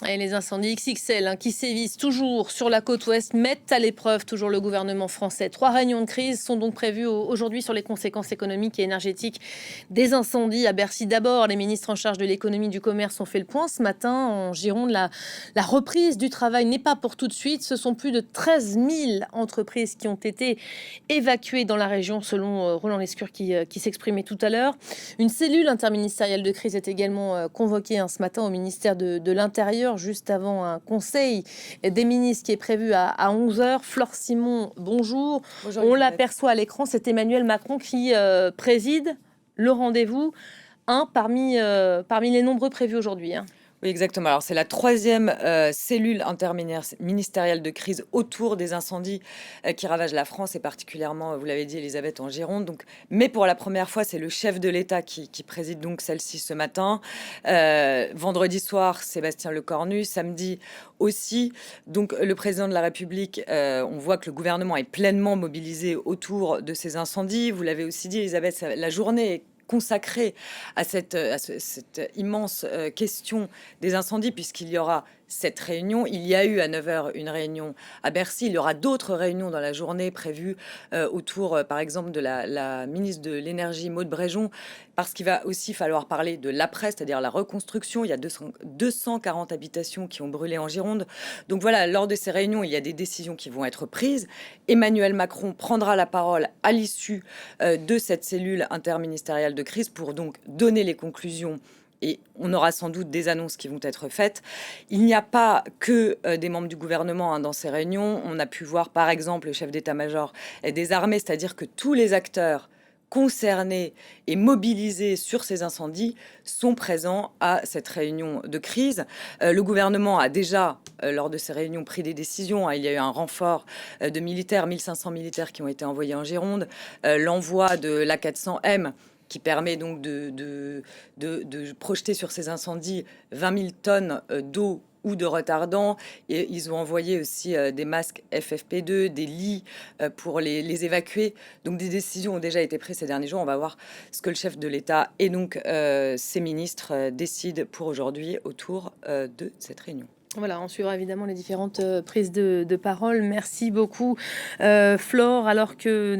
Et les incendies XXL qui sévissent toujours sur la côte ouest mettent à l'épreuve toujours le gouvernement français. 3 réunions de crise sont donc prévues aujourd'hui sur les conséquences économiques et énergétiques des incendies. À Bercy d'abord, les ministres en charge de l'économie et du commerce ont fait le point ce matin. En Gironde, la reprise du travail n'est pas pour tout de suite. Ce sont plus de 13 000 entreprises qui ont été évacuées dans la région selon Roland Lescure qui s'exprimait tout à l'heure. Une cellule interministérielle de crise est également convoquée ce matin au ministère de l'Intérieur, juste avant un conseil des ministres qui est prévu à 11h. Flore Simon, bonjour. Bonjour, on l'aperçoit à l'écran, c'est Emmanuel Macron qui préside le rendez-vous, parmi les nombreux prévus aujourd'hui. Oui, exactement. Alors, c'est la 3e cellule interministérielle de crise autour des incendies qui ravagent la France et particulièrement, vous l'avez dit, Elisabeth, en Gironde. Donc, mais pour la première fois, c'est le chef de l'État qui préside donc celle-ci ce matin. Vendredi soir, Sébastien Lecornu. Samedi aussi. Donc, le président de la République, on voit que le gouvernement est pleinement mobilisé autour de ces incendies. Vous l'avez aussi dit, Elisabeth, la journée est consacré à cette immense question des incendies, puisqu'il y aura cette réunion. Il y a eu à 9h une réunion à Bercy. Il y aura d'autres réunions dans la journée prévues autour, par exemple, de la ministre de l'Énergie, Maud Bréjon, parce qu'il va aussi falloir parler de l'après, c'est-à-dire la reconstruction. Il y a 240 habitations qui ont brûlé en Gironde. Donc voilà, lors de ces réunions, il y a des décisions qui vont être prises. Emmanuel Macron prendra la parole à l'issue de cette cellule interministérielle de crise pour donc donner les conclusions. Et on aura sans doute des annonces qui vont être faites. Il n'y a pas que des membres du gouvernement dans ces réunions. On a pu voir par exemple le chef d'état-major des armées, c'est-à-dire que tous les acteurs concernés et mobilisés sur ces incendies sont présents à cette réunion de crise. Le gouvernement a déjà, lors de ces réunions, pris des décisions. Il y a eu un renfort de militaires, 1500 militaires qui ont été envoyés en Gironde, l'envoi de l'A400M, qui permet donc de projeter sur ces incendies 20 000 tonnes d'eau ou de retardants. Et ils ont envoyé aussi des masques FFP2, des lits pour les évacuer. Donc des décisions ont déjà été prises ces derniers jours. On va voir ce que le chef de l'État et donc ses ministres décident pour aujourd'hui autour de cette réunion. Voilà, on suivra évidemment les différentes prises de parole. Merci beaucoup, Flore. Alors que